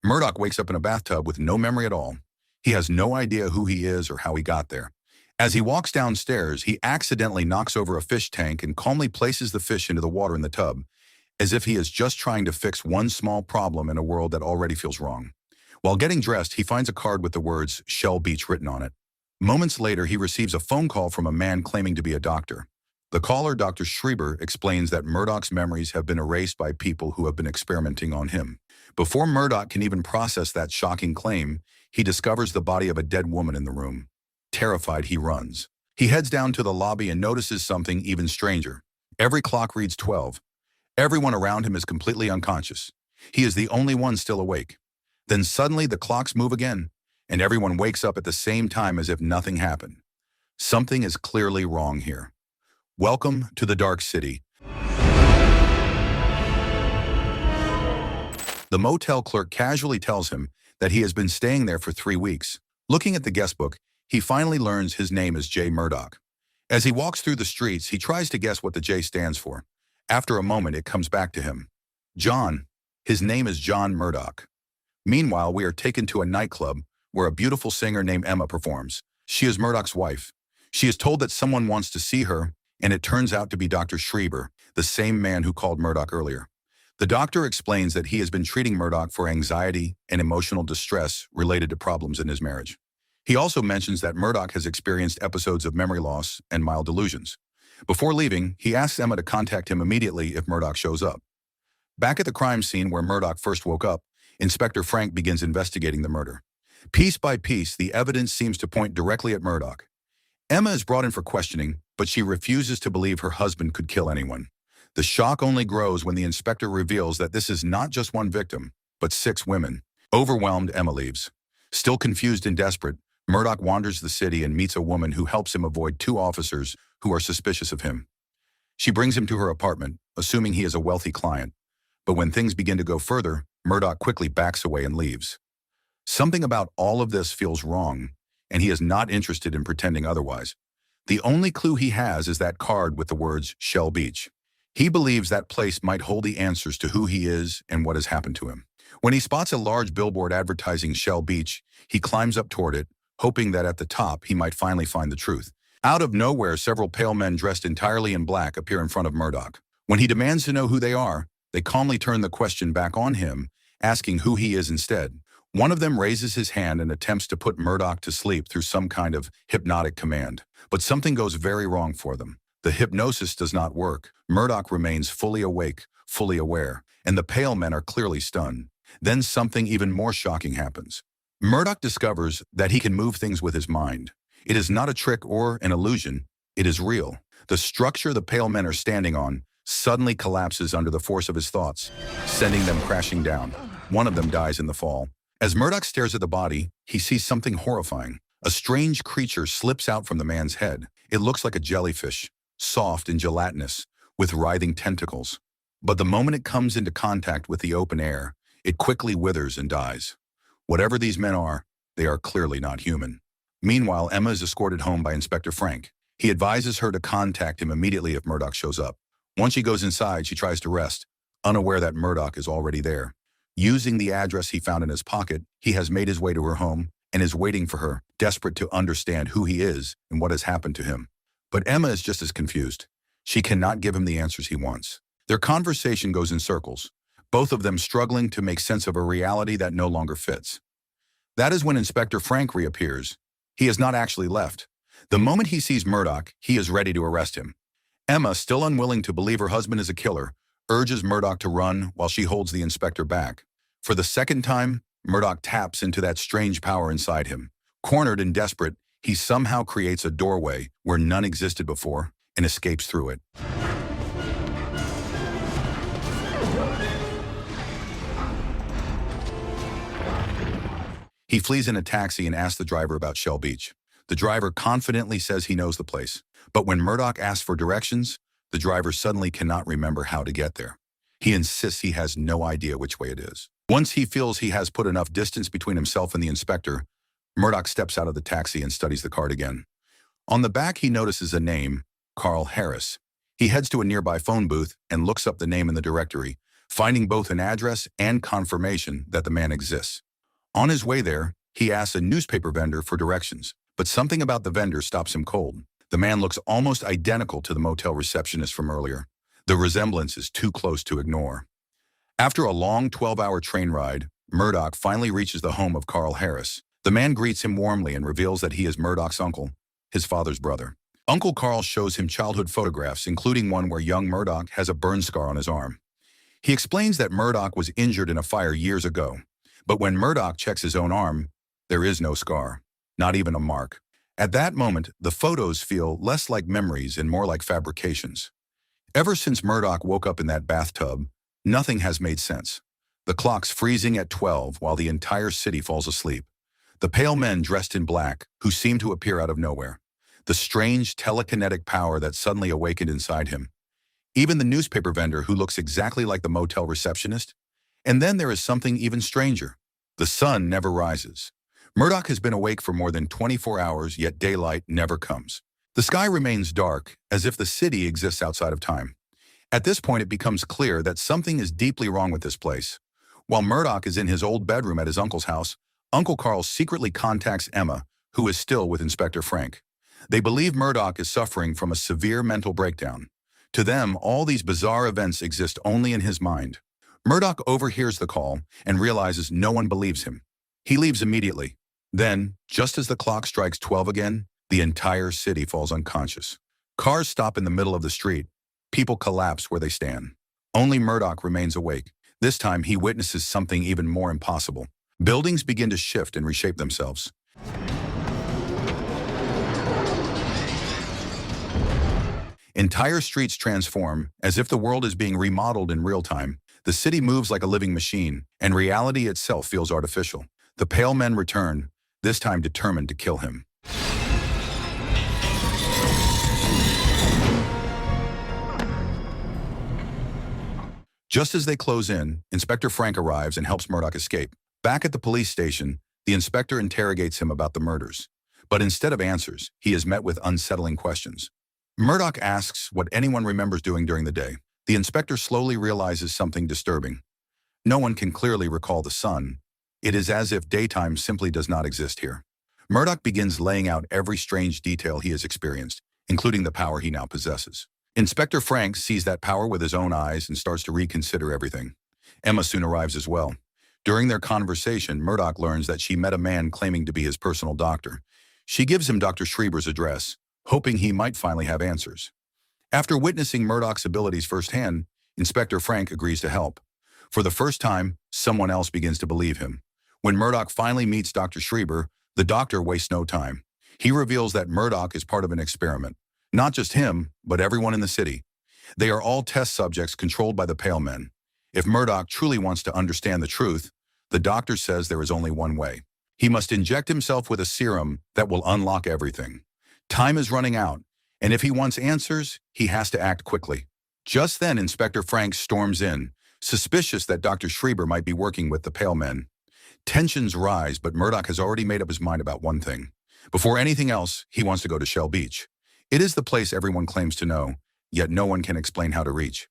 Murdoch wakes up in a bathtub with no memory at all. He has no idea who he is or how he got there. As he walks downstairs, he accidentally knocks over a fish tank and calmly places the fish into the water in the tub, as if he is just trying to fix one small problem in a world that already feels wrong. While getting dressed, he finds a card with the words Shell Beach written on it. Moments later, he receives a phone call from a man claiming to be a doctor. The caller, Dr. Schreiber, explains that Murdoch's memories have been erased by people who have been experimenting on him. Before Murdoch can even process that shocking claim, he discovers the body of a dead woman in the room. Terrified, he runs. He heads down to the lobby and notices something even stranger. Every clock reads 12. Everyone around him is completely unconscious. He is the only one still awake. Then suddenly the clocks move again, and everyone wakes up at the same time as if nothing happened. Something is clearly wrong here. Welcome to the Dark City. The motel clerk casually tells him that he has been staying there for 3 weeks. Looking at the guest book, he finally learns his name is J. Murdoch. As he walks through the streets, he tries to guess what the J stands for. After a moment, it comes back to him. John. His name is John Murdoch. Meanwhile, we are taken to a nightclub where a beautiful singer named Emma performs. She is Murdoch's wife. She is told that someone wants to see her, and it turns out to be Dr. Schreiber, the same man who called Murdoch earlier. The doctor explains that he has been treating Murdoch for anxiety and emotional distress related to problems in his marriage. He also mentions that Murdoch has experienced episodes of memory loss and mild delusions. Before leaving, he asks Emma to contact him immediately if Murdoch shows up. Back at the crime scene where Murdoch first woke up, Inspector Frank begins investigating the murder. Piece by piece, the evidence seems to point directly at Murdoch. Emma is brought in for questioning, but she refuses to believe her husband could kill anyone. The shock only grows when the inspector reveals that this is not just one victim, but 6 women. Overwhelmed, Emma leaves. Still confused and desperate, Murdoch wanders the city and meets a woman who helps him avoid 2 officers who are suspicious of him. She brings him to her apartment, assuming he is a wealthy client. But when things begin to go further, Murdoch quickly backs away and leaves. Something about all of this feels wrong, and he is not interested in pretending otherwise. The only clue he has is that card with the words Shell Beach. He believes that place might hold the answers to who he is and what has happened to him. When he spots a large billboard advertising Shell Beach, he climbs up toward it, hoping that at the top he might finally find the truth. Out of nowhere, several pale men dressed entirely in black appear in front of Murdoch. When he demands to know who they are, they calmly turn the question back on him, asking who he is instead. One of them raises his hand and attempts to put Murdoch to sleep through some kind of hypnotic command. But something goes very wrong for them. The hypnosis does not work. Murdoch remains fully awake, fully aware, and the pale men are clearly stunned. Then something even more shocking happens. Murdoch discovers that he can move things with his mind. It is not a trick or an illusion. It is real. The structure the pale men are standing on suddenly collapses under the force of his thoughts, sending them crashing down. One of them dies in the fall. As Murdoch stares at the body, he sees something horrifying. A strange creature slips out from the man's head. It looks like a jellyfish, soft and gelatinous, with writhing tentacles. But the moment it comes into contact with the open air, it quickly withers and dies. Whatever these men are, they are clearly not human. Meanwhile, Emma is escorted home by Inspector Frank. He advises her to contact him immediately if Murdoch shows up. Once she goes inside, she tries to rest, unaware that Murdoch is already there. Using the address he found in his pocket, he has made his way to her home and is waiting for her, desperate to understand who he is and what has happened to him. But Emma is just as confused. She cannot give him the answers he wants. Their conversation goes in circles, both of them struggling to make sense of a reality that no longer fits. That is when Inspector Frank reappears. He has not actually left. The moment he sees Murdoch, he is ready to arrest him. Emma, still unwilling to believe her husband is a killer, urges Murdoch to run while she holds the inspector back. For the second time, Murdoch taps into that strange power inside him. Cornered and desperate, he somehow creates a doorway where none existed before and escapes through it. He flees in a taxi and asks the driver about Shell Beach. The driver confidently says he knows the place. But when Murdoch asks for directions, the driver suddenly cannot remember how to get there. He insists he has no idea which way it is. Once he feels he has put enough distance between himself and the inspector, Murdoch steps out of the taxi and studies the card again. On the back, he notices a name, Carl Harris. He heads to a nearby phone booth and looks up the name in the directory, finding both an address and confirmation that the man exists. On his way there, he asks a newspaper vendor for directions, but something about the vendor stops him cold. The man looks almost identical to the motel receptionist from earlier. The resemblance is too close to ignore. After a long 12-hour train ride, Murdoch finally reaches the home of Carl Harris. The man greets him warmly and reveals that he is Murdoch's uncle, his father's brother. Uncle Carl shows him childhood photographs, including one where young Murdoch has a burn scar on his arm. He explains that Murdoch was injured in a fire years ago, but when Murdoch checks his own arm, there is no scar, not even a mark. At that moment, the photos feel less like memories and more like fabrications. Ever since Murdoch woke up in that bathtub, nothing has made sense. The clock's freezing at 12 while the entire city falls asleep. The pale men dressed in black, who seem to appear out of nowhere. The strange telekinetic power that suddenly awakened inside him. Even the newspaper vendor who looks exactly like the motel receptionist. And then there is something even stranger. The sun never rises. Murdoch has been awake for more than 24 hours, yet daylight never comes. The sky remains dark, as if the city exists outside of time. At this point, it becomes clear that something is deeply wrong with this place. While Murdoch is in his old bedroom at his uncle's house, Uncle Carl secretly contacts Emma, who is still with Inspector Frank. They believe Murdoch is suffering from a severe mental breakdown. To them, all these bizarre events exist only in his mind. Murdoch overhears the call and realizes no one believes him. He leaves immediately. Then, just as the clock strikes 12 again, the entire city falls unconscious. Cars stop in the middle of the street. People collapse where they stand. Only Murdoch remains awake. This time, he witnesses something even more impossible. Buildings begin to shift and reshape themselves. Entire streets transform, as if the world is being remodeled in real time. The city moves like a living machine, and reality itself feels artificial. The pale men return, this time determined to kill him. Just as they close in, Inspector Frank arrives and helps Murdoch escape. Back at the police station, the inspector interrogates him about the murders. But instead of answers, he is met with unsettling questions. Murdoch asks what anyone remembers doing during the day. The inspector slowly realizes something disturbing. No one can clearly recall the sun. It is as if daytime simply does not exist here. Murdoch begins laying out every strange detail he has experienced, including the power he now possesses. Inspector Frank sees that power with his own eyes and starts to reconsider everything. Emma soon arrives as well. During their conversation, Murdoch learns that she met a man claiming to be his personal doctor. She gives him Dr. Schreiber's address, hoping he might finally have answers. After witnessing Murdoch's abilities firsthand, Inspector Frank agrees to help. For the first time, someone else begins to believe him. When Murdoch finally meets Dr. Schreiber, the doctor wastes no time. He reveals that Murdoch is part of an experiment. Not just him, but everyone in the city. They are all test subjects controlled by the Pale Men. If Murdoch truly wants to understand the truth, the doctor says there is only one way. He must inject himself with a serum that will unlock everything. Time is running out, and if he wants answers, he has to act quickly. Just then, Inspector Frank storms in, suspicious that Dr. Schreiber might be working with the Pale Men. Tensions rise, but Murdoch has already made up his mind about one thing. Before anything else, he wants to go to Shell Beach. It is the place everyone claims to know, yet no one can explain how to reach.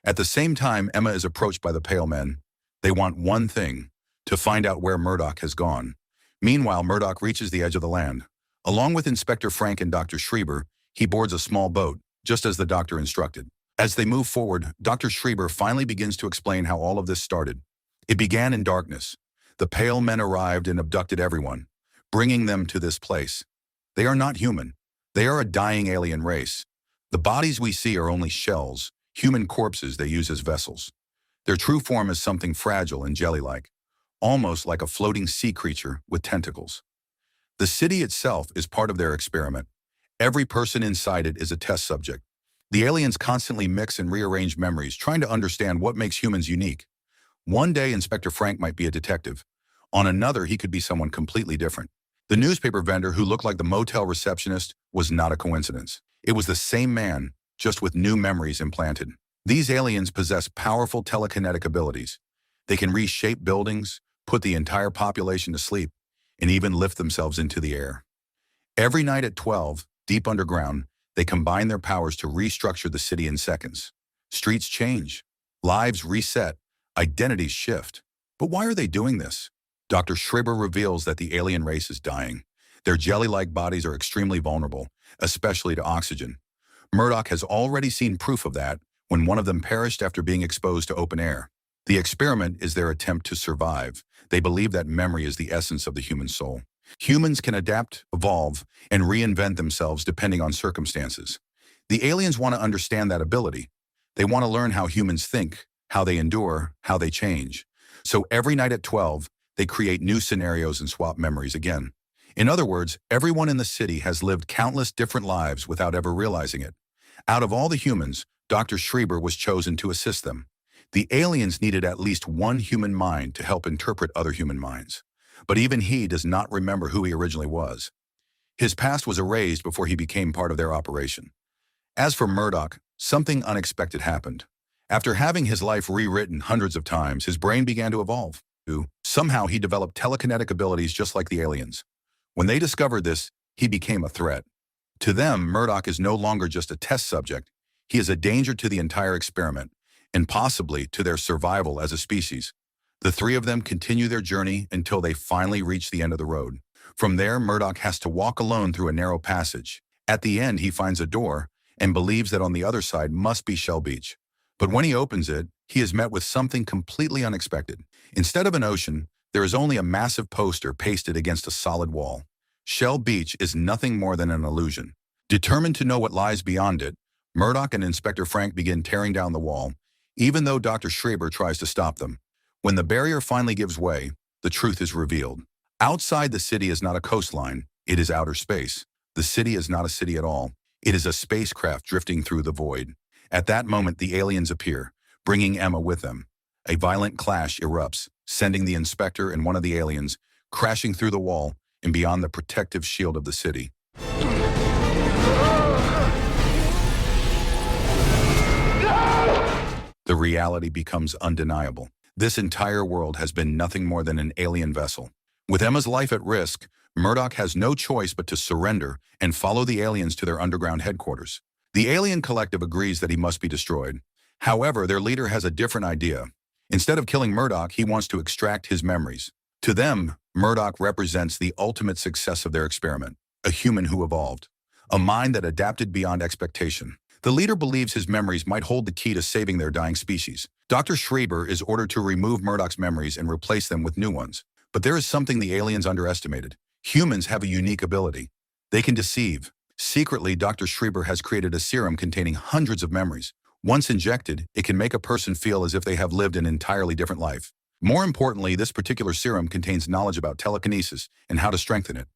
At the same time, Emma is approached by the Pale Men. They want one thing, to find out where Murdoch has gone. Meanwhile, Murdoch reaches the edge of the land. Along with Inspector Frank and Dr. Schreiber, he boards a small boat, just as the doctor instructed. As they move forward, Dr. Schreiber finally begins to explain how all of this started. It began in darkness. The Pale Men arrived and abducted everyone, bringing them to this place. They are not human. They are a dying alien race. The bodies we see are only shells, human corpses they use as vessels. Their true form is something fragile and jelly-like, almost like a floating sea creature with tentacles. The city itself is part of their experiment. Every person inside it is a test subject. The aliens constantly mix and rearrange memories, trying to understand what makes humans unique. One day, Inspector Frank might be a detective. On another, he could be someone completely different. The newspaper vendor who looked like the motel receptionist was not a coincidence. It was the same man, just with new memories implanted. These aliens possess powerful telekinetic abilities. They can reshape buildings, put the entire population to sleep, and even lift themselves into the air. Every night at 12, deep underground, they combine their powers to restructure the city in seconds. Streets change. Lives reset, identities shift. But why are they doing this? Dr. Schreiber reveals that the alien race is dying. Their jelly-like bodies are extremely vulnerable, especially to oxygen. Murdoch has already seen proof of that when one of them perished after being exposed to open air. The experiment is their attempt to survive. They believe that memory is the essence of the human soul. Humans can adapt, evolve, and reinvent themselves depending on circumstances. The aliens want to understand that ability. They want to learn how humans think, how they endure, how they change. So every night at 12, they create new scenarios and swap memories again. In other words, everyone in the city has lived countless different lives without ever realizing it. Out of all the humans, Dr. Schreiber was chosen to assist them. The aliens needed at least one human mind to help interpret other human minds. But even he does not remember who he originally was. His past was erased before he became part of their operation. As for Murdoch, something unexpected happened. After having his life rewritten hundreds of times, his brain began to evolve. Somehow he developed telekinetic abilities just like the aliens. When they discovered this, he became a threat. To them, Murdoch is no longer just a test subject. He is a danger to the entire experiment, and possibly to their survival as a species. The three of them continue their journey until they finally reach the end of the road. From there, Murdoch has to walk alone through a narrow passage. At the end, he finds a door and believes that on the other side must be Shell Beach. But when he opens it, he is met with something completely unexpected. Instead of an ocean, there is only a massive poster pasted against a solid wall. Shell Beach is nothing more than an illusion. Determined to know what lies beyond it, Murdoch and Inspector Frank begin tearing down the wall, even though Dr. Schreiber tries to stop them. When the barrier finally gives way, the truth is revealed. Outside the city is not a coastline, it is outer space. The city is not a city at all. It is a spacecraft drifting through the void. At that moment, the aliens appear, bringing Emma with them. A violent clash erupts, sending the inspector and one of the aliens crashing through the wall and beyond the protective shield of the city. The reality becomes undeniable. This entire world has been nothing more than an alien vessel. With Emma's life at risk, Murdoch has no choice but to surrender and follow the aliens to their underground headquarters. The alien collective agrees that he must be destroyed. However, their leader has a different idea. Instead of killing Murdoch, he wants to extract his memories. To them, Murdoch represents the ultimate success of their experiment, a human who evolved, a mind that adapted beyond expectation. The leader believes his memories might hold the key to saving their dying species. Dr. Schreiber is ordered to remove Murdoch's memories and replace them with new ones. But there is something the aliens underestimated. Humans have a unique ability. They can deceive. Secretly, Dr. Schreiber has created a serum containing hundreds of memories. Once injected, it can make a person feel as if they have lived an entirely different life. More importantly, this particular serum contains knowledge about telekinesis and how to strengthen it.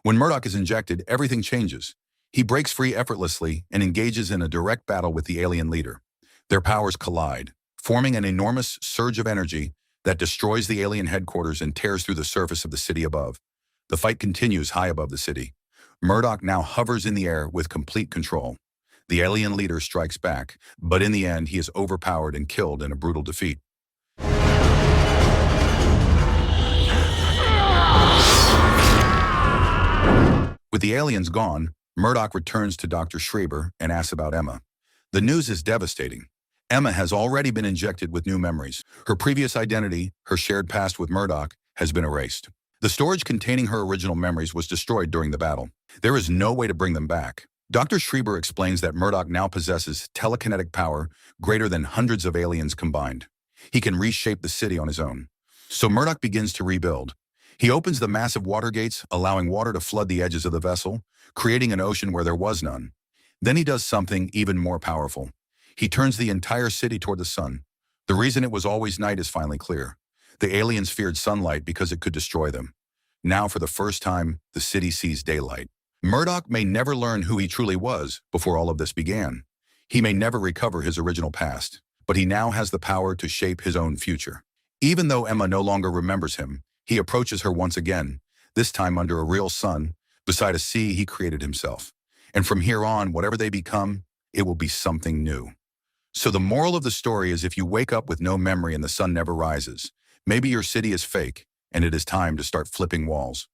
When Murdoch is injected, everything changes. He breaks free effortlessly and engages in a direct battle with the alien leader. Their powers collide, forming an enormous surge of energy that destroys the alien headquarters and tears through the surface of the city above. The fight continues high above the city. Murdoch now hovers in the air with complete control. The alien leader strikes back, but in the end, he is overpowered and killed in a brutal defeat. With the aliens gone, Murdoch returns to Dr. Schreiber and asks about Emma. The news is devastating. Emma has already been injected with new memories. Her previous identity, her shared past with Murdoch, has been erased. The storage containing her original memories was destroyed during the battle. There is no way to bring them back. Dr. Schreiber explains that Murdoch now possesses telekinetic power greater than hundreds of aliens combined. He can reshape the city on his own. So Murdoch begins to rebuild. He opens the massive water gates, allowing water to flood the edges of the vessel, creating an ocean where there was none. Then he does something even more powerful. He turns the entire city toward the sun. The reason it was always night is finally clear. The aliens feared sunlight because it could destroy them. Now, for the first time, the city sees daylight. Murdoch may never learn who he truly was before all of this began. He may never recover his original past, but he now has the power to shape his own future. Even though Emma no longer remembers him, he approaches her once again, this time under a real sun, beside a sea he created himself. And from here on, whatever they become, it will be something new. So the moral of the story is, if you wake up with no memory and the sun never rises, maybe your city is fake, and it is time to start flipping walls.